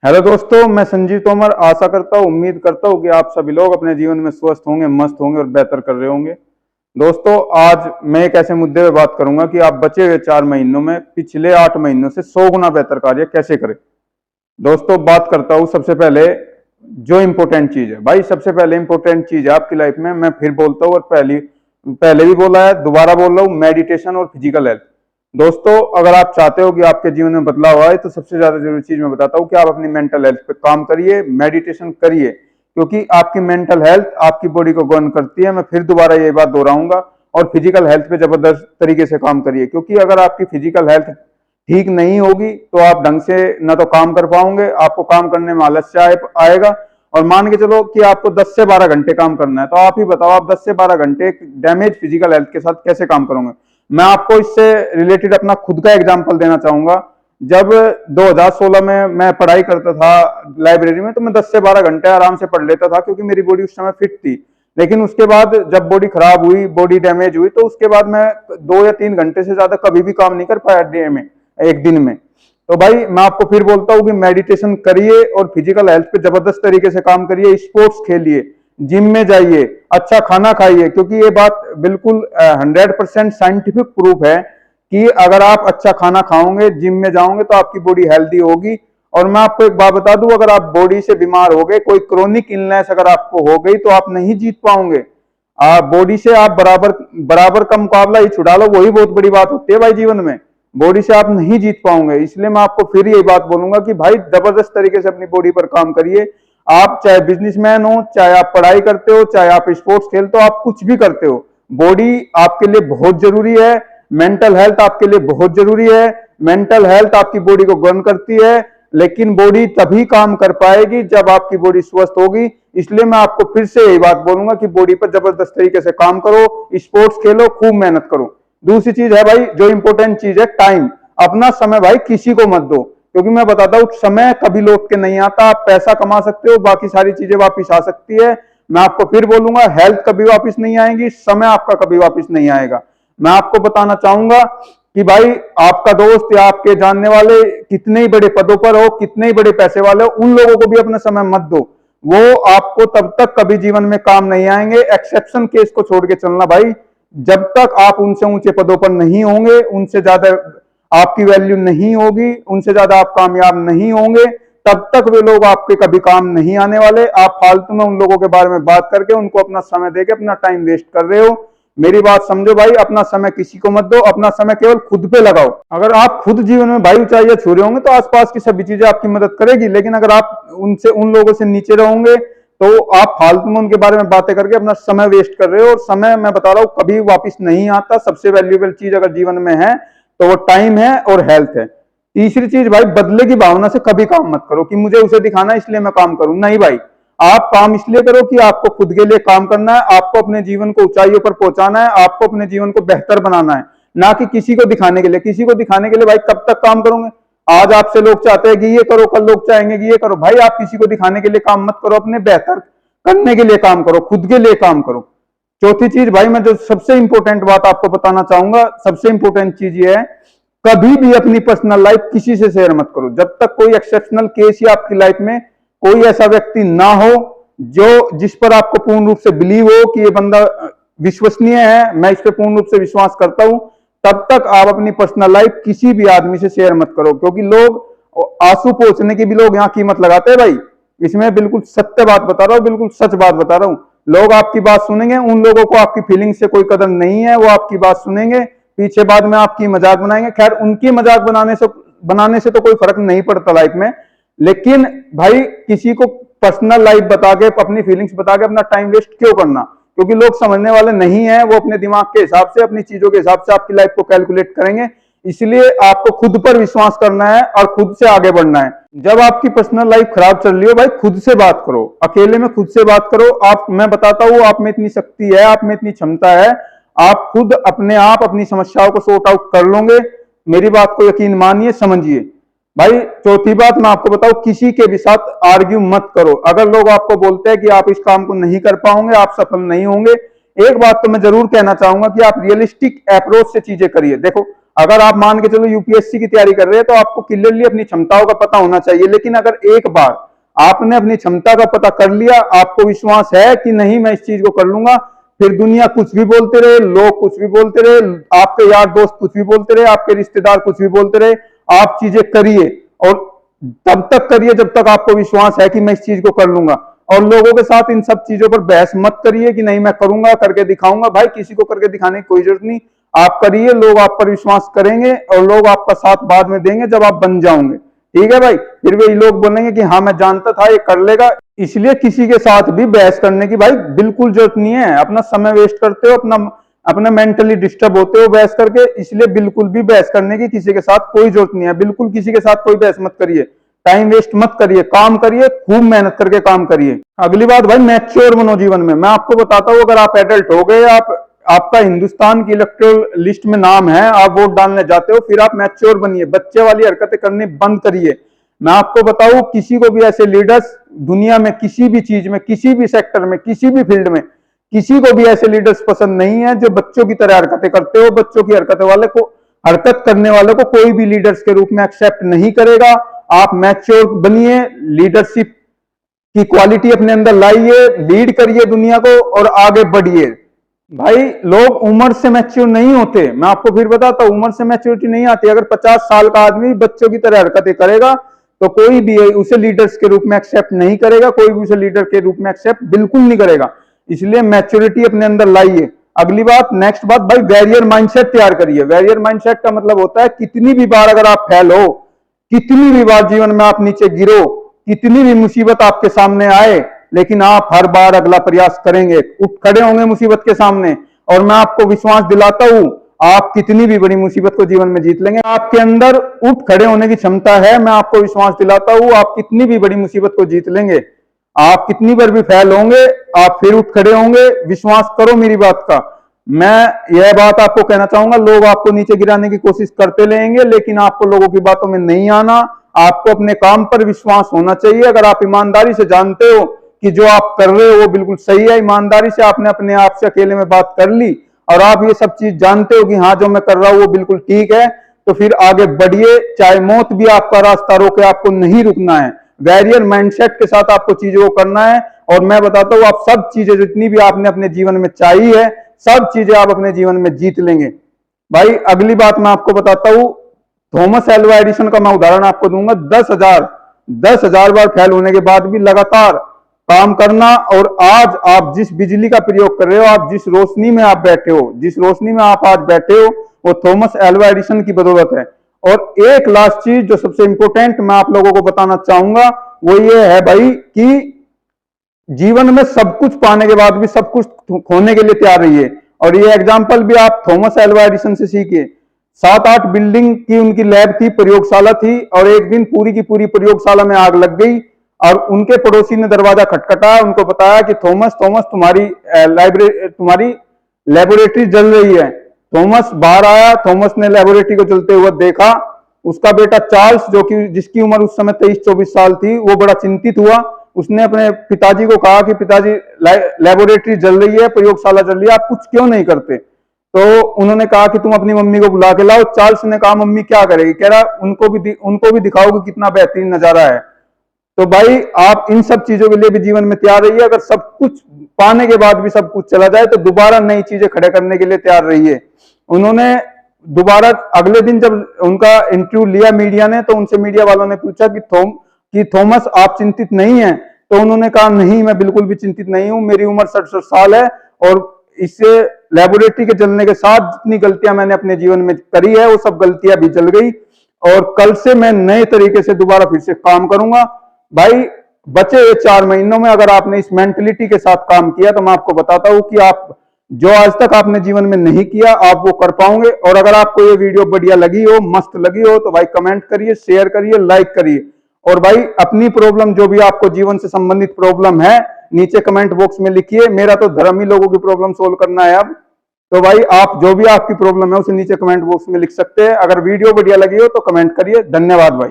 Hello दोस्तों, मैं संजीव तोमर आशा करता हूँ, उम्मीद करता हूँ कि आप सभी लोग अपने जीवन में स्वस्थ होंगे, मस्त होंगे और बेहतर कर रहे होंगे। दोस्तों, आज मैं एक ऐसे मुद्दे पे बात करूंगा कि आप बचे हुए 4 महीनों में पिछले 8 महीनों से 100 गुना बेहतर कार्य कैसे करें। दोस्तों, बात करता हूँ सबसे पहले जो इंपॉर्टेंट चीज है। भाई, सबसे पहले इंपॉर्टेंट चीज है आपकी लाइफ में, मैं फिर बोलता हूँ और पहले भी बोला है, दोबारा बोल रहा हूँ, मेडिटेशन और फिजिकल हेल्थ। दोस्तों, अगर आप चाहते हो कि आपके जीवन में बदलाव आए तो सबसे ज्यादा जरूरी चीज मैं बताता हूँ कि आप अपनी मेंटल हेल्थ पे काम करिए, मेडिटेशन करिए, क्योंकि आपकी मेंटल हेल्थ आपकी बॉडी को गवर्न करती है। मैं फिर दोबारा ये बात दोहराऊंगा। और फिजिकल हेल्थ पे जबरदस्त तरीके से काम करिए, क्योंकि अगर आपकी फिजिकल हेल्थ ठीक नहीं होगी तो आप ढंग से ना तो काम कर पाओगे, आपको काम करने में आलस्य आएगा। और मान के चलो कि आपको 10 से 12 घंटे काम करना है, तो आप ही बताओ, आप 10 से 12 घंटे डैमेज फिजिकल हेल्थ के साथ कैसे काम करोगे। मैं आपको इससे रिलेटेड अपना खुद का एग्जांपल देना चाहूंगा। जब 2016 में मैं पढ़ाई करता था लाइब्रेरी में, तो मैं 10 से 12 घंटे आराम से पढ़ लेता था, क्योंकि मेरी बॉडी उस समय फिट थी। लेकिन उसके बाद जब बॉडी खराब हुई, बॉडी डैमेज हुई, तो उसके बाद मैं 2 या 3 घंटे से ज्यादा कभी भी काम नहीं कर पाया डे में, एक दिन में। तो भाई, मैं आपको फिर बोलता हूँ कि मेडिटेशन करिए और फिजिकल हेल्थ पे जबरदस्त तरीके से काम करिए, स्पोर्ट्स खेलिए, जिम में जाइए, अच्छा खाना खाइए, क्योंकि ये बात बिल्कुल 100% साइंटिफिक प्रूफ है कि अगर आप अच्छा खाना खाओगे, जिम में जाओगे, तो आपकी बॉडी हेल्दी होगी। और मैं आपको एक बात बता दूं, अगर आप बॉडी से बीमार हो गए, कोई क्रोनिक इलनेस अगर आपको हो गई, तो आप नहीं जीत पाओगे। बॉडी से आप बराबर बराबर का मुकाबला ही छुड़ा लो, वही बहुत बड़ी बात होती है भाई जीवन में। बॉडी से आप नहीं जीत पाओगे। इसलिए मैं आपको फिर यही बात बोलूंगा कि भाई, जबरदस्त तरीके से अपनी बॉडी पर काम करिए। आप चाहे बिजनेसमैन हो, चाहे आप पढ़ाई करते हो, चाहे आप स्पोर्ट्स खेलते हो, आप कुछ भी करते हो, बॉडी आपके लिए बहुत जरूरी है। मेंटल हेल्थ आपके लिए बहुत जरूरी है। मेंटल हेल्थ आपकी बॉडी को गवर्न करती है। लेकिन बॉडी तभी काम कर पाएगी जब आपकी बॉडी स्वस्थ होगी। इसलिए मैं आपको फिर से यही बात बोलूंगा कि बॉडी पर जबरदस्त तरीके से काम करो, स्पोर्ट्स खेलो, खूब मेहनत करो। दूसरी चीज है भाई, जो इंपॉर्टेंट चीज है, टाइम। अपना समय भाई किसी को मत दो, क्योंकि मैं बताता हूं, समय कभी लौट के नहीं आता। आप पैसा कमा सकते हो, बाकी सारी चीजें वापिस आ सकती है। मैं आपको फिर बोलूंगा, हेल्थ कभी वापिस नहीं आएगी, समय आपका कभी वापिस नहीं आएगा। मैं आपको बताना चाहूंगा कि भाई, आपका दोस्त या आपके जानने वाले कितने ही बड़े पदों पर हो, कितने ही बड़े पैसे वाले हो, उन लोगों को भी अपना समय मत दो। वो आपको तब तक कभी जीवन में काम नहीं आएंगे। एक्सेप्शन केस को छोड़ के चलना भाई। जब तक आप उनसे ऊंचे पदों पर नहीं होंगे, उनसे ज्यादा आपकी वैल्यू नहीं होगी, उनसे ज्यादा आप कामयाब नहीं होंगे, तब तक वे लोग आपके कभी काम नहीं आने वाले। आप फालतू में उन लोगों के बारे में बात करके उनको अपना समय देके अपना टाइम वेस्ट कर रहे हो। मेरी बात समझो भाई, अपना समय किसी को मत दो, अपना समय केवल खुद पे लगाओ। अगर आप खुद जीवन में भाई ऊंचाइयां छू रहे होंगे, तो आसपास की सभी चीजें आपकी मदद करेगी। लेकिन अगर आप उन लोगों से नीचे रहोगे, तो आप फालतू में उनके बारे में बातें करके अपना समय वेस्ट कर रहे हो। और समय, मैं बता रहा हूं, कभी वापिस नहीं आता। सबसे वैल्यूएबल चीज अगर जीवन में है तो वो टाइम है और हेल्थ है। तीसरी चीज भाई, बदले की भावना से कभी काम मत करो कि मुझे उसे दिखाना इसलिए मैं काम करूं। नहीं भाई, आप काम इसलिए करो कि आपको खुद के लिए काम करना है, आपको अपने जीवन को ऊंचाइयों पर पहुंचाना है, आपको अपने जीवन को बेहतर बनाना है, ना कि किसी को दिखाने के लिए। किसी को दिखाने के लिए भाई कब तक काम करोगे। आज आपसे लोग चाहते हैं कि ये करो, कल लोग चाहेंगे कि ये करो। भाई, आप किसी को दिखाने के लिए काम मत करो, अपने बेहतर करने के लिए काम करो, खुद के लिए काम करो। चौथी चीज भाई, मैं जो सबसे इंपॉर्टेंट बात आपको बताना चाहूंगा, सबसे इंपॉर्टेंट चीज ये है, कभी भी अपनी पर्सनल लाइफ किसी से शेयर मत करो। जब तक कोई एक्सेप्शनल केस ही आपकी लाइफ में कोई ऐसा व्यक्ति ना हो जिस पर आपको पूर्ण रूप से बिलीव हो कि ये बंदा विश्वसनीय है, मैं इस पर पूर्ण रूप से विश्वास करता हूं, तब तक आप अपनी पर्सनल लाइफ किसी भी आदमी से शेयर मत करो। क्योंकि लोग आंसू पोंछने की भी लोग यहाँ कीमत लगाते हैं भाई। इसमें बिल्कुल सत्य बात बता रहा हूं, बिल्कुल सच बात बता रहा हूं। लोग आपकी बात सुनेंगे, उन लोगों को आपकी फीलिंग से कोई कदर नहीं है, वो आपकी बात सुनेंगे, पीछे बाद में आपकी मजाक बनाएंगे। खैर, उनकी मजाक बनाने से तो कोई फर्क नहीं पड़ता लाइफ में। लेकिन भाई, किसी को पर्सनल लाइफ बता के, अपनी फीलिंग्स बता के अपना टाइम वेस्ट क्यों करना। क्योंकि लोग समझने वाले नहीं है, वो अपने दिमाग के हिसाब से, अपनी चीजों के हिसाब से आपकी लाइफ को कैलकुलेट करेंगे। इसलिए आपको खुद पर विश्वास करना है और खुद से आगे बढ़ना है। जब आपकी पर्सनल लाइफ खराब चल रही हो भाई, खुद से बात करो, अकेले में खुद से बात करो। मैं बताता हूं, आप में इतनी शक्ति है, आप में इतनी क्षमता है, आप खुद अपने आप अपनी समस्याओं को सॉर्ट आउट कर लोगे। मेरी बात को यकीन मानिए, समझिए भाई। चौथी बात मैं आपको बताऊं, किसी के भी साथ आर्ग्यू मत करो। अगर लोग आपको बोलते हैं कि आप इस काम को नहीं कर पाओगे, आप सफल नहीं होंगे, एक बात तो मैं जरूर कहना चाहूंगा कि आप रियलिस्टिक अप्रोच से चीजें करिए। देखो, अगर आप मान के चलो यूपीएससी की तैयारी कर रहे हैं तो आपको क्लियरली अपनी क्षमताओं का पता होना चाहिए। लेकिन अगर एक बार आपने अपनी क्षमता का पता कर लिया, आपको विश्वास है कि नहीं मैं इस चीज को कर लूंगा, फिर दुनिया कुछ भी बोलते रहे, लोग कुछ भी बोलते रहे, आपके यार दोस्त कुछ भी बोलते रहे, आपके रिश्तेदार कुछ भी बोलते रहे, आप चीजें करिए और तब तक करिए जब तक आपको विश्वास है कि मैं इस चीज को कर लूंगा। और लोगों के साथ इन सब चीजों पर बहस मत करिए कि नहीं मैं करूंगा, करके दिखाऊंगा। भाई किसी को करके दिखाने की कोई जरूरत नहीं, आप करिए, लोग आप पर विश्वास करेंगे और लोग आपका साथ बाद में देंगे जब आप बन जाओगे। ठीक है भाई, फिर वही लोग बोलेंगे कि हाँ मैं जानता था ये कर लेगा। इसलिए किसी के साथ भी बहस करने की भाई बिल्कुल जरूरत नहीं है। अपना समय वेस्ट करते हो, अपना मेंटली डिस्टर्ब होते हो बहस करके, इसलिए बिल्कुल भी बहस करने की किसी के साथ कोई जरूरत नहीं है। बिल्कुल किसी के साथ कोई बहस मत करिए, टाइम वेस्ट मत करिए, काम करिए, खूब मेहनत करके काम करिए। अगली बात भाई, मैच्योर बनो जीवन में। मैं आपको बताता हूं, अगर आप एडल्ट हो गए, आपका हिंदुस्तान की इलेक्टोरल लिस्ट में नाम है, आप वोट डालने जाते हो, फिर आप मैच्योर बनिए, बच्चे वाली हरकतें करनी बंद करिए। मैं आपको बताऊं, किसी को भी ऐसे लीडर्स दुनिया में किसी भी चीज में, किसी भी सेक्टर में, किसी भी फील्ड में, किसी को भी ऐसे लीडर्स पसंद नहीं है जो बच्चों की तरह हरकतें करते हो। बच्चों की हरकत करने वाले को कोई भी लीडर्स के रूप में एक्सेप्ट नहीं करेगा। आप मैच्योर बनिए, लीडरशिप की क्वालिटी अपने अंदर लाइए, लीड करिए दुनिया को और आगे बढ़िए। भाई लोग उम्र से मैच्योर नहीं होते, मैं आपको फिर बताता हूं, उम्र से मैच्योरिटी नहीं आती। अगर 50 साल का आदमी बच्चों की तरह हरकतें करेगा तो कोई भी उसे लीडर्स के रूप में एक्सेप्ट नहीं करेगा, कोई भी उसे लीडर के रूप में एक्सेप्ट बिल्कुल नहीं करेगा। इसलिए मैच्योरिटी अपने अंदर लाइए। अगली बात, नेक्स्ट बात भाई, वैरियर माइंडसेट तैयार करिए। वैरियर माइंडसेट का मतलब होता है कितनी भी बार अगर आप फेल हो, कितनी भी बार जीवन में आप नीचे गिरो, कितनी भी मुसीबत आपके सामने आए, लेकिन आप हर बार अगला प्रयास करेंगे, उठ खड़े होंगे मुसीबत के सामने। और मैं आपको विश्वास दिलाता हूं, आप कितनी भी बड़ी मुसीबत को जीवन में जीत लेंगे। आपके अंदर उठ खड़े होने की क्षमता है, मैं आपको विश्वास दिलाता हूं, आप कितनी भी बड़ी मुसीबत को जीत लेंगे। आप कितनी बार भी फेल होंगे, आप फिर उठ खड़े होंगे, विश्वास करो मेरी बात का। मैं यह बात आपको कहना चाहूंगा, लोग आपको नीचे गिराने की कोशिश करते रहेंगे, लेकिन आपको लोगों की बातों में नहीं आना। आपको अपने काम पर विश्वास होना चाहिए। अगर आप ईमानदारी से जानते हो कि जो आप कर रहे हो वो बिल्कुल सही है, ईमानदारी से आपने अपने आप से अकेले में बात कर ली और आप ये सब चीज जानते हो कि हाँ जो मैं कर रहा हूं वो बिल्कुल ठीक है, तो फिर आगे बढ़िए। चाहे मौत भी आपका रास्ता रोके, आपको नहीं रुकना है। वैरियर माइंडसेट के साथ आपको चीजों को करना है। और मैं बताता हूं, आप सब चीजें जितनी भी आपने अपने जीवन में चाही है, सब चीजें आप अपने जीवन में जीत लेंगे। भाई अगली बात मैं आपको बताता हूं, थॉमस एल्वा एडिसन का मैं उदाहरण आपको दूंगा। 10,000 बार फेल होने के बाद भी लगातार काम करना। और आज आप जिस बिजली का प्रयोग कर रहे हो, आप जिस रोशनी में आप बैठे हो, जिस रोशनी में आप आज बैठे हो, वो थॉमस एल्वा एडिसन की बदौलत है। और एक लास्ट चीज जो सबसे इंपॉर्टेंट मैं आप लोगों को बताना चाहूंगा, वो ये है भाई कि जीवन में सब कुछ पाने के बाद भी सब कुछ खोने के लिए तैयार रहिए। और ये एग्जाम्पल भी आप थॉमस एल्वा एडिसन से सीखिए। 7-8 बिल्डिंग की उनकी लैब थी, प्रयोगशाला थी, और एक दिन पूरी की पूरी प्रयोगशाला में आग लग गई। और उनके पड़ोसी ने दरवाजा खटखटाया, उनको बताया कि थॉमस तुम्हारी लेबोरेटरी जल रही है। थॉमस बाहर आया, थॉमस ने लेबोरेटरी को जलते हुए देखा। उसका बेटा चार्ल्स, जिसकी उम्र उस समय 23-24 साल थी, वो बड़ा चिंतित हुआ। उसने अपने पिताजी को कहा कि पिताजी लेबोरेटरी जल रही है, प्रयोगशाला जल रही है, आप कुछ क्यों नहीं करते? तो उन्होंने कहा कि तुम अपनी मम्मी को बुला के लाओ। चार्ल्स ने कहा मम्मी क्या करेगी? कह रहा उनको भी दिखाओ कि कितना बेहतरीन नजारा है। तो भाई आप इन सब चीजों के लिए भी जीवन में तैयार रहिए। अगर सब कुछ पाने के बाद भी सब कुछ चला जाए तो दोबारा नई चीजें खड़े करने के लिए तैयार रहिए। उन्होंने दोबारा अगले दिन जब उनका इंटरव्यू लिया मीडिया ने, तो उनसे मीडिया वालों ने पूछा कि थॉमस आप चिंतित नहीं हैं? तो उन्होंने कहा नहीं, मैं बिल्कुल भी चिंतित नहीं हूं, मेरी उम्र 67 साल है और इससे लेबोरेटरी के जलने के साथ जितनी गलतियां मैंने अपने जीवन में करी है वो सब गलतियां भी जल गई। और कल से मैं नए तरीके से दोबारा फिर से काम करूंगा। भाई बचे हुए 4 महीनों में अगर आपने इस मेंटलिटी के साथ काम किया तो मैं आपको बताता हूं कि आप जो आज तक आपने जीवन में नहीं किया आप वो कर पाओगे। और अगर आपको ये वीडियो बढ़िया लगी हो, मस्त लगी हो, तो भाई कमेंट करिए, शेयर करिए, लाइक करिए। और भाई अपनी प्रॉब्लम, जो भी आपको जीवन से संबंधित प्रॉब्लम है, नीचे कमेंट बॉक्स में लिखिए। मेरा तो धर्म ही लोगों की प्रॉब्लम सोल्व करना है अब। तो भाई आप जो भी आपकी प्रॉब्लम है उसे नीचे कमेंट बॉक्स में लिख सकते हैं। अगर वीडियो बढ़िया लगी हो तो कमेंट करिए। धन्यवाद भाई।